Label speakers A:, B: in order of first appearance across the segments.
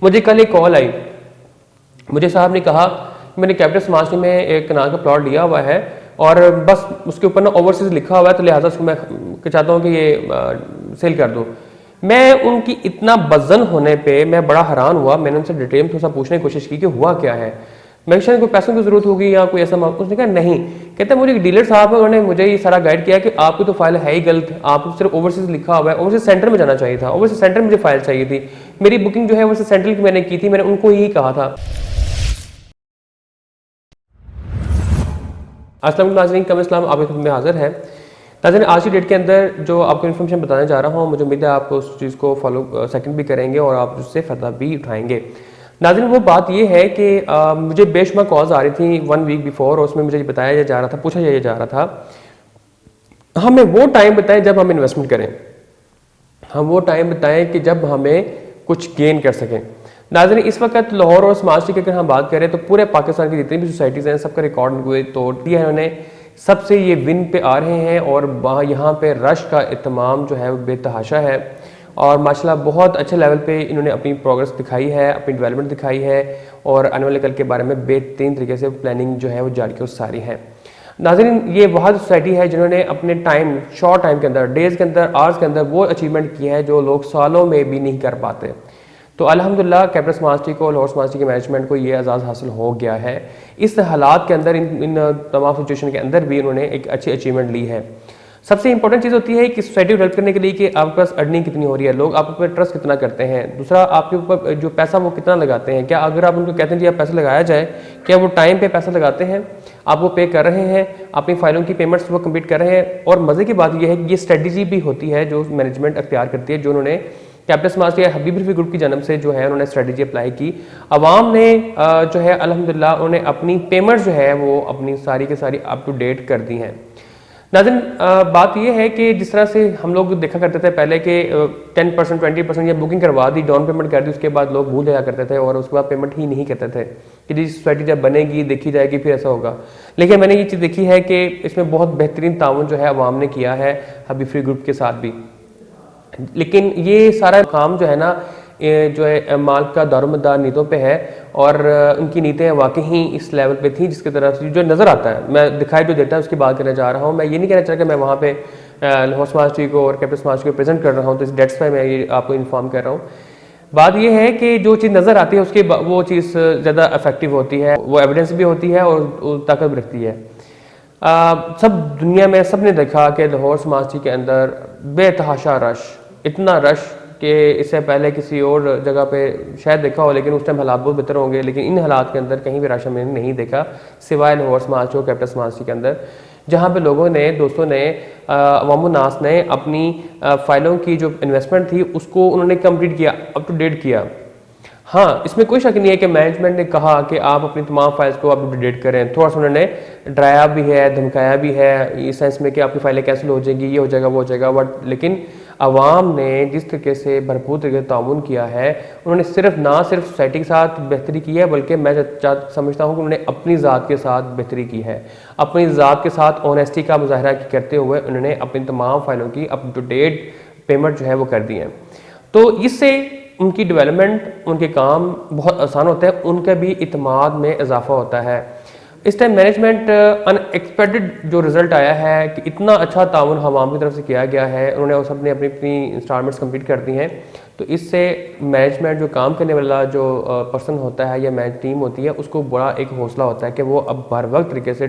A: मुझे कल एक कॉल आई, मुझे साहब ने कहा मैंने कैपिटल स्मार्ट सिटी में एक कनाल का प्लॉट लिया हुआ है और बस उसके ऊपर ना ओवरसीज लिखा हुआ है, तो लिहाजा उसको मैं चाहता हूँ कि ये सेल कर दूँ। मैं उनकी इतना वजन होने पे मैं बड़ा हैरान हुआ। मैंने उनसे डिटेल थोड़ा सा पूछने की कोशिश की कि हुआ क्या है, मैं शायद कोई पैसों की जरूरत होगी या कोई ऐसा। उसने कहा नहीं, कहते मुझे डीलर साहब है, उन्होंने मुझे ये सारा गाइड किया कि आपकी तो फाइल है ही गलत, आपको सिर्फ ओवरसीज लिखा हुआ है, ओवरसीज सेंटर में जाना चाहिए था, ओवरसीज सेंटर में मुझे फाइल चाहिए थी। मेरी बुकिंग जो है ओवरसीज सेंटर की मैंने की थी, मैंने उनको यही कहा था। अस्सलाम वालेकुम नाज़रीन, कम इस्लाम आपके खिदमत में हाजिर है। नाज़रीन, आज की डेट के अंदर जो आपको इन्फॉर्मेशन बताने जा रहा हूँ, मुझे उम्मीद है आप उस चीज़ को फॉलो सेकंड भी करेंगे और आप उससे फ़ायदा भी उठाएंगे। नाज़रीन, वो बात ये है कि मुझे बेशुमार कॉल्स आ रही थी 1 वीक बिफोर, और उसमें मुझे बताया जा रहा था, पूछा जा रहा था हमें वो टाइम बताएं जब हम इन्वेस्टमेंट करें, हम वो टाइम बताएं कि जब हमें कुछ गेन कर सकें। नाज़रीन, इस वक्त लाहौर और स्मार्ट सिटी की अगर हम बात करें तो पूरे पाकिस्तान की जितनी भी सोसाइटीज़ हैं सबका रिकॉर्ड तोड़ दिया है उन्होंने, सबसे ये विन पे आ रहे हैं और यहाँ पे रश का इत्माम जो है वो बेतहाशा है और माशाल्लाह बहुत अच्छे लेवल पे इन्होंने अपनी प्रोग्रेस दिखाई है, अपनी डेवलपमेंट दिखाई है और आने वाले कल के बारे में बेहतरीन तरीके से प्लानिंग जो है वो जारी की सारी है। नाज़रीन, ये वह सोसाइटी है जिन्होंने अपने टाइम, शॉर्ट टाइम के अंदर, डेज़ के अंदर, आवर्स के अंदर वो अचीवमेंट किया है जो लोग सालों में भी नहीं कर पाते। तो अल्हम्दुलिल्लाह कैपिटल स्मार्ट सिटी को, लाहौर स्मार्ट सिटी के मैनेजमेंट को ये एजाज़ हासिल हो गया है। इस हालात के अंदर, इन तमाम सिचुएशन के अंदर भी उन्होंने एक अच्छी अचीवमेंट ली है। सबसे इंपॉर्टेंट चीज़ होती है कि सोसाइटी डेवलप करने के लिए कि आपके पास अर्निंग कितनी हो रही है, लोग आपके ऊपर ट्रस्ट कितना करते हैं, दूसरा आपके ऊपर जो पैसा वो कितना लगाते हैं, क्या अगर आप उनको कहते हैं जी आप पैसा लगाया जाए, क्या वो टाइम पे पैसा लगाते हैं, आपको पे कर रहे हैं, अपनी फाइलों की पेमेंट्स वो कंप्लीट कर रहे हैं। और मज़े की बात यह है कि ये स्ट्रेटजी भी होती है जो मैनेजमेंट अख्तियार करती है, जो उन्होंने कैपिटल स्मार्ट सिटी हबीब रफी ग्रुप की जन्म से जो है उन्होंने स्ट्रेटजी अप्लाई की। अवाम ने जो है अल्हम्दुलिल्लाह उन्हें अपनी पेमेंट जो है वो अपनी सारी की सारी अप टू डेट कर दी हैं। नाज़रीन, बात यह है कि जिस तरह से हम लोग देखा करते थे पहले के 10% 20% या बुकिंग करवा दी, डाउन पेमेंट कर दी, उसके बाद लोग भूल जाया करते थे और उसके बाद पेमेंट ही नहीं करते थे कि जी सोसाइटी जब बनेगी देखी जाएगी फिर ऐसा होगा। लेकिन मैंने ये चीज़ देखी है कि इसमें बहुत बेहतरीन ताउन जो है अवाम ने किया है हबीब रफी ग्रुप के साथ भी। लेकिन ये सारा काम जो है ना, जो है माल का दारोमदार नीतों पे है और उनकी नीतें वाकई ही इस लेवल पे थी जिसकी तरफ से जो नज़र आता है, मैं दिखाई जो देता है उसकी बात करने जा रहा हूँ। मैं ये नहीं कहना चाह कि मैं वहाँ पे लाहौर स्मार्ट सिटी को और कैपिटल स्मार्ट सिटी को प्रेजेंट कर रहा हूँ, तो इस डेट्स पे मैं ये आपको इन्फॉर्म कर रहा हूँ। बात यह है कि जो चीज़ नज़र आती है उसकी वो चीज़ ज़्यादा इफेक्टिव होती है, वो एविडेंस भी होती है और ताकत भी रखती है। सब दुनिया में सब ने देखा कि लाहौर स्मार्ट सिटी के अंदर बेतहाशा रश, इतना रश कि इससे पहले किसी और जगह पे शायद देखा हो, लेकिन उस टाइम हालात बहुत बेहतर होंगे, लेकिन इन हालात के अंदर कहीं भी रश मैंने नहीं देखा सिवाय लाहौर स्मार्ट सिटी और कैपिटल स्मार्ट सिटी के अंदर, जहाँ पे लोगों ने, दोस्तों ने, अवामुन्नास ने अपनी फाइलों की जो इन्वेस्टमेंट थी उसको उन्होंने कंप्लीट किया, अप टू डेट किया। हाँ, इसमें कोई शक नहीं है कि मैनेजमेंट ने कहा कि आप अपनी तमाम फाइल्स को अप टू डेट करें, थोड़ा सा उन्होंने डराया भी है, धमकाया भी है इस सेंस में कि आपकी फाइलें कैंसिल हो जाएंगी, ये हो जाएगा, वो हो जाएगा, बट लेकिन अवाम ने जिस तरीके से भरपूर तरीके से ताउन किया है, उन्होंने ना सिर्फ सोसाइटी के साथ बेहतरी की है, बल्कि मैं समझता हूँ कि उन्होंने अपनी ज़ात के साथ बेहतरी की है। अपनी ज़ात के साथ ऑनेस्टी का मुजाहरा करते हुए उन्होंने अपनी तमाम फाइलों की अप टू डेट पेमेंट जो है वो कर दी है। तो इससे उनकी डेवलपमेंट, उनके काम बहुत आसान होते हैं, उनका भी इत्माद में इजाफा होता है। इस टाइम मैनेजमेंट अनएक्सपेक्टेड जो रिजल्ट आया है कि इतना अच्छा ताउन हवाम की तरफ से किया गया है, उन्होंने सबने अपनी अपनी इंस्टॉलमेंट्स कंप्लीट कर दी हैं। तो इससे मैनेजमेंट, जो काम करने वाला जो पर्सन होता है या मैनेज टीम होती है, उसको बड़ा एक हौसला होता है कि वो अब हर वक्त तरीके से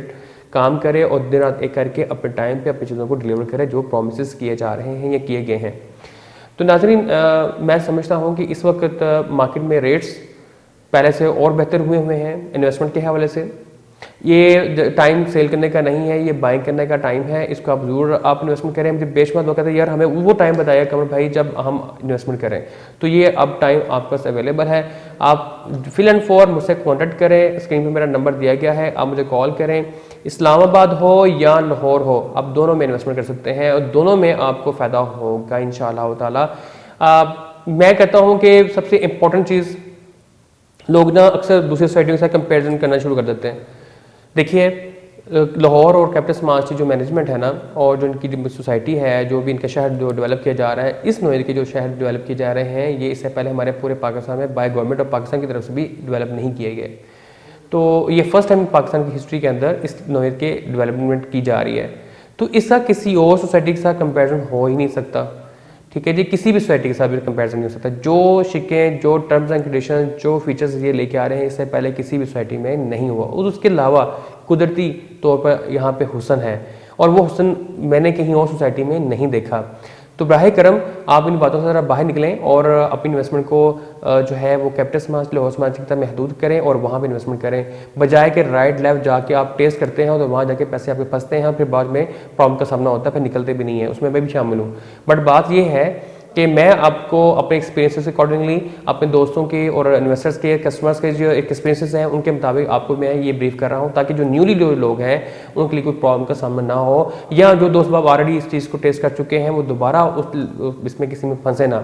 A: काम करे और दिन रात एक करके अपने टाइम पे अपनी चीज़ों को डिलीवर करे जो प्रोमिस किए जा रहे हैं या किए गए हैं। तो नाज़रीन, मैं समझता हूँ कि इस वक्त मार्केट में रेट्स पहले से और बेहतर हुए हैं इन्वेस्टमेंट के हवाले से। ये टाइम सेल करने का नहीं है, ये बाइंग करने का टाइम है, इसको आप ज़रूर आप इन्वेस्टमेंट करें। मुझे बेशुमार लोग कहते हैं यार हमें वो टाइम बताया कमर भाई जब हम इन्वेस्टमेंट करें, तो ये अब टाइम आपके पास अवेलेबल है। आप फिल एंड फॉर मुझसे कॉन्टैक्ट करें, स्क्रीन पर मेरा नंबर दिया गया है, आप मुझे कॉल करें। इस्लामाबाद हो या लाहौर हो, आप दोनों में इन्वेस्टमेंट कर सकते हैं और दोनों में आपको फ़ायदा होगा इंशाअल्लाह ताला। मैं कहता हूँ कि सबसे इम्पोर्टेंट चीज़, लोग ना अक्सर दूसरी सोसाइटियों के साथ कंपेरिजन करना शुरू कर देते हैं। देखिए, लाहौर और कैपिटल स्मार्ट सिटी जो मैनेजमेंट है ना, और जो इनकी सोसाइटी है, जो भी इनका शहर जो डेवलप किया जा रहा है, इस नोएल के जो शहर डेवलप किए जा रहे हैं, ये इससे पहले हमारे पूरे पाकिस्तान में बाय गवर्नमेंट ऑफ पाकिस्तान की तरफ से भी डेवलप नहीं किए गए। तो ये फर्स्ट टाइम पाकिस्तान की हिस्ट्री के अंदर इस नोएल के डेवलपमेंट की जा रही है। तो इसका किसी और सोसाइटी के साथ कंपेरिजन हो ही नहीं सकता, ठीक है जी, किसी भी सोसाइटी के साथ भी कंपैरिजन नहीं हो सकता। जो शिकें, जो टर्म्स एंड कंडीशन, जो फीचर्स ये लेके आ रहे हैं, इससे पहले किसी भी सोसाइटी में नहीं हुआ। और उसके अलावा कुदरती तौर पर यहाँ पे हुस्न है, और वो हुस्न मैंने कहीं और सोसाइटी में नहीं देखा। तो बराह करम आप इन बातों से ज़रा बाहर निकलें और अपनी इन्वेस्टमेंट को जो है वो कैपिटल स्मार्ट लाहौर स्मार्ट की तरह महदूद करें और वहाँ पे इन्वेस्टमेंट करें, बजाय के राइट लेफ्ट जाके आप टेस्ट करते हैं तो वहाँ जाके पैसे आपके फंसते हैं, फिर बाद में प्रॉब्लम का सामना होता है, फिर निकलते भी नहीं है। उसमें मैं भी शामिल हूँ। बट बात ये है कि मैं आपको अपने एक्सपीरियंसेस अकॉर्डिंगली, अपने दोस्तों के और इन्वेस्टर्स के, कस्टमर्स के जो एक्सपीरियंसेस हैं उनके मुताबिक आपको मैं ये ब्रीफ कर रहा हूँ, ताकि जो न्यूली जो लोग हैं उनके लिए कोई प्रॉब्लम का सामना ना हो, या जो दोस्त बाब ऑलरेडी इस चीज़ को टेस्ट कर चुके हैं वो दोबारा इसमें किसी में फंसे ना।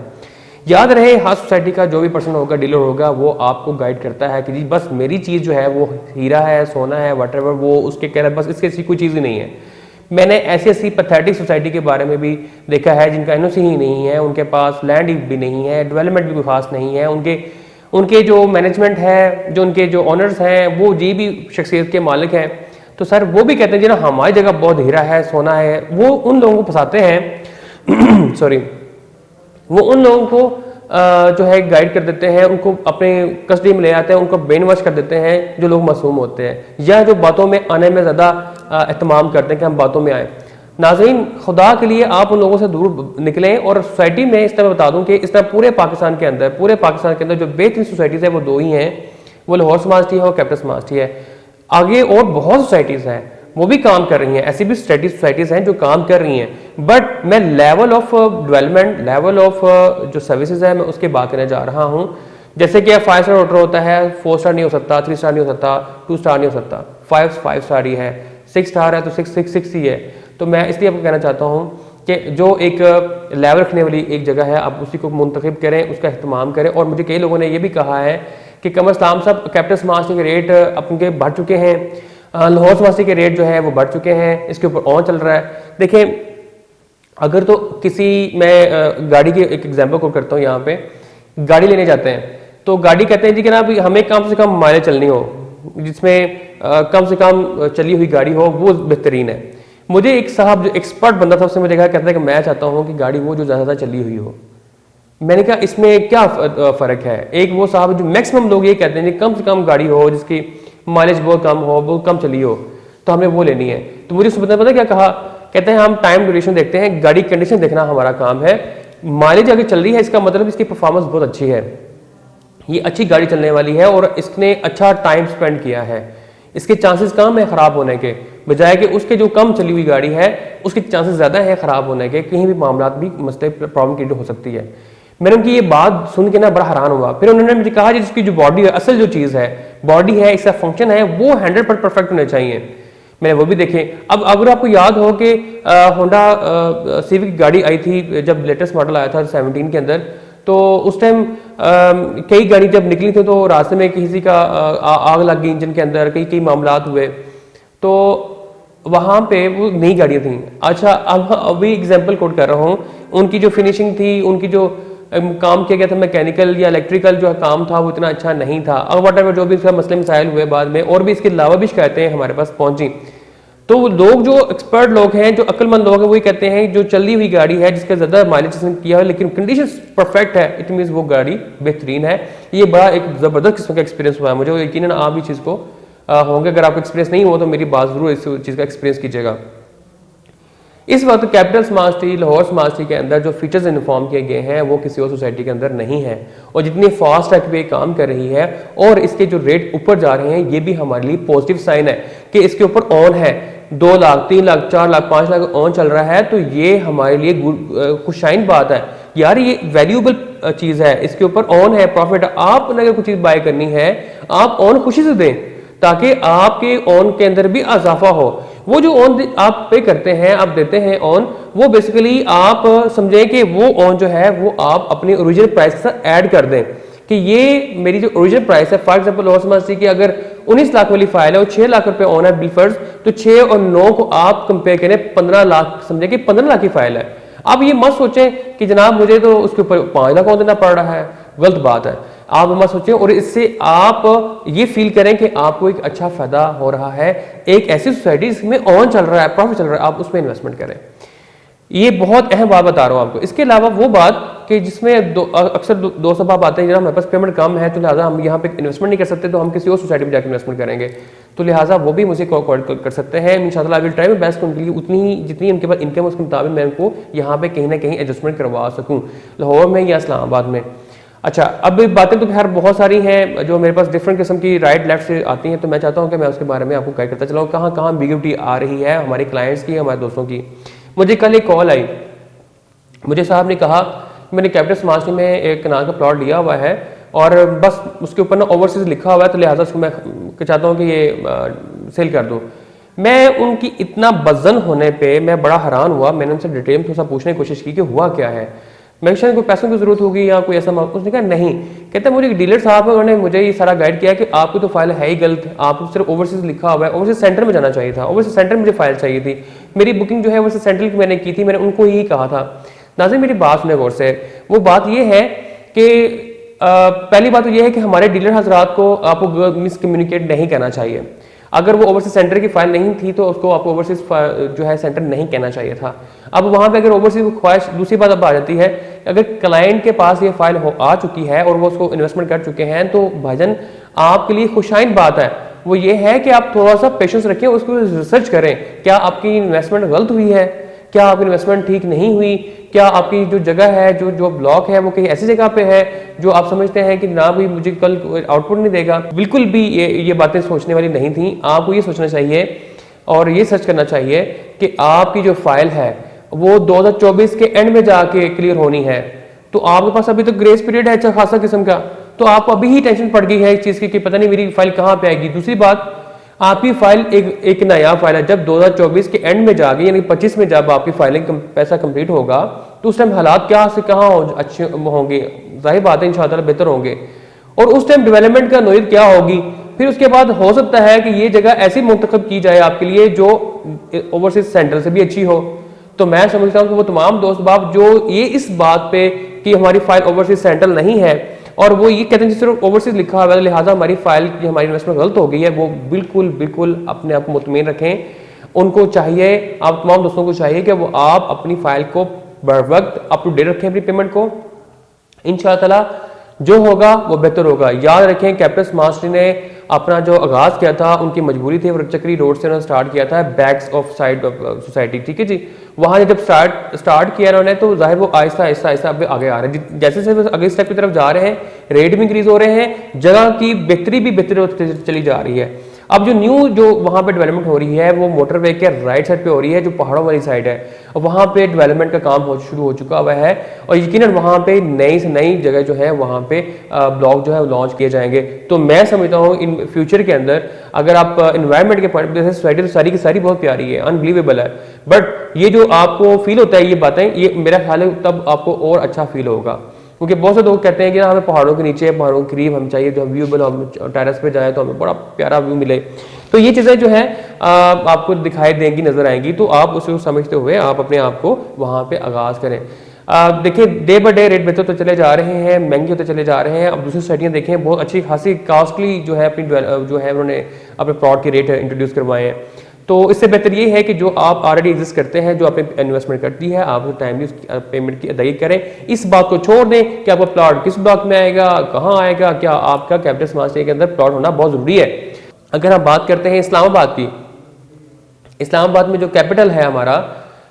A: याद रहे, हर सोसाइटी का जो भी पर्सन होगा, डीलर होगा, वो आपको गाइड करता है कि जी बस मेरी चीज़ जो है वो हीरा है, सोना है, वटेवर, वो उसके कह रहा है, बस इसके ऐसी कोई चीज़ ही नहीं है। मैंने ऐसी पैथेटिक सोसाइटी के बारे में भी देखा है जिनका एनओसी ही नहीं है, उनके पास लैंड भी नहीं है, डेवलपमेंट भी कोई खास नहीं है, उनके जो मैनेजमेंट है, जो उनके जो ऑनर्स हैं, वो जी भी शख्सियत के मालिक हैं। तो सर वो भी कहते हैं जी ना हमारी जगह बहुत हीरा है, सोना है। वो उन लोगों को फंसाते हैं सॉरी, वो उन लोगों को जो है गाइड कर देते हैं, उनको अपने कस्टडी में ले आते हैं, उनको ब्रेन वॉश कर देते हैं जो लोग मासूम होते हैं, या जो बातों में आने में ज़्यादा एहतमाम करते हैं कि हम बातों में आए। नाज़रीन, खुदा के लिए आप उन लोगों से दूर निकलें। और सोसाइटी में इस तरह बता दूं कि इस तरह पूरे पाकिस्तान के अंदर जो बेहतरीन सोसाइटीज़ है वो दो ही हैं, वो लाहौर स्मार्ट सिटी है और कैपिटल स्मार्ट सिटी है। आगे और बहुत सोसाइटीज़ हैं, वो भी काम कर रही हैं, ऐसी भी सोसाइटीज़ हैं जो काम कर रही हैं। बट मैं level of development, level of जो सर्विसेज है, मैं उसके बात करने जा रहा हूँ। जैसे कि 5 स्टार होटल होता है, 4 स्टार नहीं हो सकता, 3 स्टार नहीं हो सकता, 2 स्टार नहीं हो सकता, 5 स्टार ही है, 6 स्टार है तो 6 ही है। तो मैं इसलिए आपको कहना चाहता हूँ कि जो एक लेवल रखने वाली एक जगह है, आप उसी को मुंतखब करें, उसका अहतमाम करें। और मुझे कई लोगों ने ये भी कहा है कि कमर इस्लाम साहब कैपिटल स्मार्ट सिटी के रेट अपने बढ़ चुके हैं, लाहौर स्मार्ट सिटी के रेट जो है वो बढ़ चुके हैं, इसके ऊपर ऑन चल रहा है। देखें, अगर तो किसी, मैं गाड़ी की एक एग्जाम्पल को करता हूँ, यहाँ पे गाड़ी लेने जाते हैं तो गाड़ी कहते हैं जी कि ना हमें कम से कम माइलेज चलनी हो, जिसमें कम से कम चली हुई गाड़ी हो, वो बेहतरीन है। मुझे एक साहब जो एक्सपर्ट बंदा था उसने मुझे कहा, कहता है कि मैं चाहता हूँ कि गाड़ी वो जो ज़्यादा चली हुई हो। मैंने कहा इसमें क्या फ़र्क है? एक वो साहब जो मैक्सिमम लोग ये कहते हैं कि कम से कम गाड़ी हो जिसकी माइलेज बहुत कम हो, बहुत कम चली हो, तो हमें वो लेनी है। तो मुझे उसने पता क्या कहा, कहते हैं हम टाइम ड्यूरेशन देखते हैं, गाड़ी कंडीशन देखना हमारा काम है। माइलेज अगर चल रही है इसका मतलब इसकी परफॉर्मेंस बहुत अच्छी है, ये अच्छी गाड़ी चलने वाली है और इसने अच्छा टाइम स्पेंड किया है, इसके चांसेस कम है ख़राब होने के, बजाय कि उसके जो कम चली हुई गाड़ी है उसके चांसेस ज़्यादा है ख़राब होने के, कहीं भी मामला भी मसले प्रॉब्लम क्रिएट हो सकती है। मैंने उनकी ये बात सुन के ना बड़ा हैरान हुआ। फिर उन्होंने मुझे कहा जी जिसकी जो बॉडी है, असल जो चीज़ है बॉडी है, इसका फंक्शन है, वो 100% परफेक्ट होने चाहिए। मैंने वो भी देखे। अब अगर आपको याद हो कि होंडा सिविक गाड़ी आई थी जब लेटेस्ट मॉडल आया था 17 के अंदर, तो उस टाइम कई गाड़ी जब निकली थी तो रास्ते में किसी का आग लग गई इंजन के अंदर, कई मामलात हुए, तो वहाँ पे वो नई गाड़ियाँ थी। अच्छा, अब अभी एग्जांपल कोट कर रहा हूँ, उनकी जो फिनिशिंग थी, उनकी जो काम किया गया था मैकेनिकल या इलेक्ट्रिकल जो काम था वो इतना अच्छा नहीं था। अब वट जो भी इसका मसले मसाइल हुए बाद में, और भी इसके अलावा भी शिकायतें हमारे पास पहुंची, तो लोग जो एक्सपर्ट लोग हैं, जो अक्लमंद लोग हैं, वही कहते हैं जो चली हुई गाड़ी है जिसका ज़्यादा माइलेज किया है लेकिन कंडीशन परफेक्ट है, इट मीन्स वो गाड़ी बेहतरीन है। ये बड़ा एक ज़बरदस्त किस्म का एक्सपीरियंस हुआ है मुझे, यकीनन आप भी चीज़ को होंगे। अगर आपको एक्सपीरियंस नहीं हो तो मेरी बात ज़रूर इस चीज़ का एक्सपीरियंस कीजिएगा। इस वक्त capital smart city, Lahore smart city के अंदर जो फीचर्स इन्फॉर्म किए गए हैं वो किसी और सोसाइटी के अंदर नहीं है, और जितनी फास्ट है ये काम कर रही है और इसके जो रेट ऊपर जा रहे हैं, ये भी हमारे लिए पॉजिटिव साइन है कि इसके ऊपर ऑन है। 2 लाख, 3 लाख, 4 लाख, 5 लाख ऑन चल रहा है, तो ये हमारे लिए खुशाइन बात है यार, ये वैल्यूएबल चीज़ है, इसके ऊपर ऑन है, प्रॉफिट। आपने अगर कुछ चीज़ बाय करनी है, आप ऑन खुशी से दें ताकि आपके ऑन के अंदर भी इजाफा हो। वो जो ऑन आप पे करते हैं, आप देते हैं ऑन, वो बेसिकली आप समझें कि वो ऑन जो है वो आप अपनी ओरिजिनल प्राइस के साथ ऐड कर दें कि ये मेरी जो ओरिजिनल प्राइस है, for example Lahore smart city की अगर 19 लाख वाली फाइल है और 6 लाख रुपए ऑन है बिल फर्ज, तो 6 और 9 को आप कंपेयर करें 15 लाख, समझे कि 15 लाख की फाइल है। अब ये मत सोचें कि जनाब मुझे तो उसके ऊपर 5 लाख और देना पड़ रहा है, गलत बात है, आप मत सोचें। और इससे आप ये फील करें कि आपको एक अच्छा फायदा हो रहा है, एक ऐसी सोसाइटी जिसमें ऑन चल रहा है, प्रॉफिट चल रहा है, आप उसमें इन्वेस्टमेंट करें। ये बहुत अहम बात बता रहा हूँ आपको। इसके अलावा वो बात कि जिसमें अक्सर दो सबब आते हैं, जरा हमारे पास पेमेंट कम है तो लिहाजा हम यहाँ पे इन्वेस्टमेंट नहीं कर सकते, तो हम किसी और सोसाइटी में जाकर इन्वेस्टमेंट करेंगे, तो लिहाजा वो भी मुझे कॉल कर सकते हैं। इंशाल्लाह I will try my best उनके लिए उतनी ही जितनी उनके पास इनकम उसके मुताबिक मैं उनको यहाँ पे कहीं ना कहीं एडजस्टमेंट करवा सकूँ, लाहौर में या इस्लामाबाद में। अच्छा, अब बातें तो खैर बहुत सारी हैं जो मेरे पास डिफरेंट किस्म की राइट लेफ्ट से आती हैं, तो मैं चाहता हूँ कि मैं उसके बारे में आपको गाइड करता चलाऊँ कहाँ कहाँ एम्बिग्युइटी आ रही है हमारे क्लाइंट्स की, हमारे दोस्तों की। मुझे कल एक कॉल आई, मुझे साहब ने कहा मैंने कैपिटल स्मार्ट सिटी में एक कनाल का प्लॉट लिया हुआ है और बस उसके ऊपर ना ओवरसीज लिखा हुआ है, तो लिहाजा उसको मैं चाहता हूँ कि ये सेल कर दूँ। मैं उनकी इतना वजन होने पे मैं बड़ा हैरान हुआ। मैंने उनसे डिटेल थोड़ा सा पूछने की कोशिश की कि हुआ क्या है, मैं शायद कोई पैसों की जरूरत होगी या कोई ऐसा। उसने कहा नहीं, कहते मुझे डीलर साहब है, उन्होंने मुझे ये सारा गाइड किया कि आपकी तो फाइल है ही गलत, आपको सिर्फ ओवरसीज लिखा हुआ है, ओवरसीज सेंटर में जाना चाहिए था, ओवरसीज सेंटर में मुझे फाइल चाहिए थी। मेरी बुकिंग जो है ओवरसीज सेंटर की मैंने की थी, मैंने उनको यही कहा था। नाज़रीन मेरी बात सुने गौर से, वो बात ये है कि पहली बात तो ये है कि हमारे डीलर हजरात को आपको मिसकम्युनिकेट नहीं करना चाहिए। अगर वो ओवरसीज सेंटर की फाइल नहीं थी तो उसको आपको ओवरसीज जो है सेंटर नहीं कहना चाहिए था। अब वहां पे अगर ओवरसीज ख्वाहिश, दूसरी बात अब आ जाती है, अगर क्लाइंट के पास ये फाइल आ चुकी है और वो उसको इन्वेस्टमेंट कर चुके हैं, तो भाईजान आपके लिए खुशाइन बात है वो ये है कि आप थोड़ा सा पेशेंस रखें, उसको रिसर्च करें, क्या आपकी इन्वेस्टमेंट गलत हुई है, क्या आपकी इन्वेस्टमेंट ठीक नहीं हुई, क्या आपकी जो जगह है जो ब्लॉक है वो कहीं ऐसी जगह पे है जो आप समझते हैं कि जनाब भी मुझे कल आउटपुट नहीं देगा। बिल्कुल भी ये बातें सोचने वाली नहीं थी। आपको ये सोचना चाहिए और ये सर्च करना चाहिए कि आपकी जो फाइल है वो 2024 के एंड में जाके क्लियर होनी है, तो आपके पास अभी तो ग्रेस पीरियड है अच्छा खासा किस्म का, तो आपको अभी ही टेंशन पड़ गई है इस चीज की कि पता नहीं मेरी फाइल कहाँ पे आएगी। दूसरी बात, आपकी फाइल एक नया फाइल है, जब 2024 के एंड में जाएगी यानी 25 में जब आपकी फाइलिंग पैसा कंप्लीट होगा तो उस टाइम हालात क्या से कहाँ अच्छे होंगे, जाहिर बात है इंशाअल्लाह बेहतर होंगे, और उस टाइम डेवलपमेंट का नोयत क्या होगी। फिर उसके बाद हो सकता है कि ये जगह ऐसी मुंतखब की जाए आपके लिए जो ओवरसीज सेंटर से भी अच्छी हो। तो मैं समझता हूँ कि वो तमाम दोस्त बाप जो ये इस बात पे कि हमारी फाइल ओवरसीज सेंट्रल नहीं है और वो ये कहते हैं सिर्फ ओवरसीज लिखा हुआ है लिहाजा हमारी फाइल की हमारी इन्वेस्टमेंट गलत हो गई है, वो बिल्कुल अपने आप को मुतमईन रखें। उनको चाहिए, आप तमाम दोस्तों को चाहिए कि वो आप अपनी फाइल को बर वक्त अप टू डेट रखें, अपनी पेमेंट को। इंशाअल्लाह जो होगा वो बेहतर होगा। याद रखें कैपिटल स्मार्ट सिटी ने अपना जो आगाज किया था, उनकी मजबूरी थी, चक्री रोड से उन्होंने स्टार्ट किया था, backs of side of society, ठीक है जी। वहां जब स्टार्ट किया उन्होंने तो जाहिर वो आहिस्ता आहिस्ता आगे आ रहे हैं, जैसे जैसे अगले स्टेप की तरफ जा रहे हैं, रेट भी इंक्रीज हो रहे हैं, जगह की बेहतरी भी बेहतर होती चली जा रही है। अब जो न्यू जो वहां पे डेवलपमेंट हो रही है वो मोटरवे के राइट साइड पे हो रही है, जो पहाड़ों वाली साइड है, और वहां पे डेवलपमेंट का काम शुरू हो चुका हुआ है, और यकीनन वहां पे नई से नई जगह जो है वहां पे ब्लॉक जो है लॉन्च किए जाएंगे। तो मैं समझता हूँ इन फ्यूचर के अंदर अगर आप इन्वायरमेंट के पॉइंट से सोसाइटी तो सारी की सारी बहुत प्यारी है, अनबिलीवेबल है, बट ये जो आपको फील होता है ये बातें, ये मेरा ख्याल है तब आपको और अच्छा फील होगा। क्योंकि बहुत से लोग कहते हैं कि हमें पहाड़ों के नीचे, पहाड़ों के करीब हम चाहिए, जो व्यूबल हम टेरेस पे जाए तो हमें बड़ा प्यारा व्यू मिले। तो ये चीज़ें जो है आपको दिखाई देंगी, नजर आएंगी, तो आप उसको समझते हुए आप अपने आप को वहाँ पे आगाज करें। देखिए डे बाय डे रेट बेहतर तो चले जा रहे हैं, महंगे होते चले जा रहे हैं। अब दूसरी सोसाइटियाँ देखें बहुत अच्छी खासी कॉस्टली जो है अपनी जो है उन्होंने अपने प्लॉट के रेट इंट्रोड्यूस करवाए हैं। तो इससे बेहतर ये है कि जो आप ऑलरेडी एग्जिस्ट करते हैं, जो आपने इन्वेस्टमेंट करती है, आप टाइमली पेमेंट की अदायगी करें। इस बात को छोड़ दें कि आपका प्लॉट किस ब्लॉक में आएगा, कहाँ आएगा, क्या आपका कैपिटल स्मार्ट सिटी के अंदर प्लॉट होना बहुत जरूरी है। अगर हम बात करते हैं इस्लामाबाद की, इस्लामाबाद में जो कैपिटल है हमारा,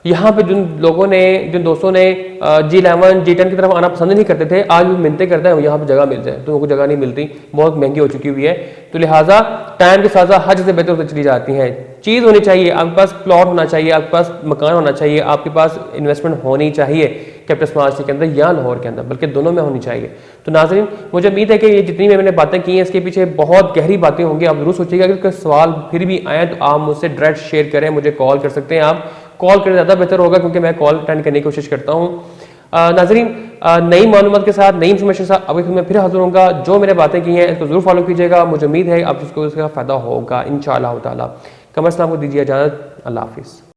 A: यहाँ पे जिन लोगों ने, जिन दोस्तों ने G11 G10 की तरफ आना पसंद नहीं करते थे, आज भी मिलते करते हैं यहाँ पे जगह मिल जाए, तो उनको जगह नहीं मिलती, बहुत महंगी हो चुकी हुई है। तो लिहाजा टाइम के साथ साथ हर चीज़ें बेहतर होती चली जाती हैं। चीज़ होनी चाहिए, आपके पास प्लॉट होना चाहिए, आपके पास मकान होना चाहिए, आपके पास इन्वेस्टमेंट होनी चाहिए कैपिटल स्मार्ट सिटी के अंदर या लाहौर के अंदर, बल्कि दोनों में होनी चाहिए। तो नाज़रीन मुझे उम्मीद है कि ये जितनी भी मैंने बातें की हैं इसके पीछे बहुत गहरी बातें होंगी। आप जरूर सोचिएगा, अगर कोई सवाल फिर भी आए तो आप मुझसे डायरेक्ट शेयर करें, मुझे कॉल कर सकते हैं। आप कॉल करें ज़्यादा बेहतर होगा क्योंकि मैं कॉल अटेंड करने की कोशिश करता हूँ। नाजरीन नई मालूमात के साथ, नई इन्फॉर्मेशन के साथ आपकी खिदमत में फिर हाजिर होऊंगा। जो मैंने बातें की हैं इसको जरूर फॉलो कीजिएगा, मुझे उम्मीद है आप जिसको इसका फ़ायदा होगा इंशाअल्लाह ताला। कमर इस्लाम को दीजिए इजाज़त, अल्लाह हाफिज़।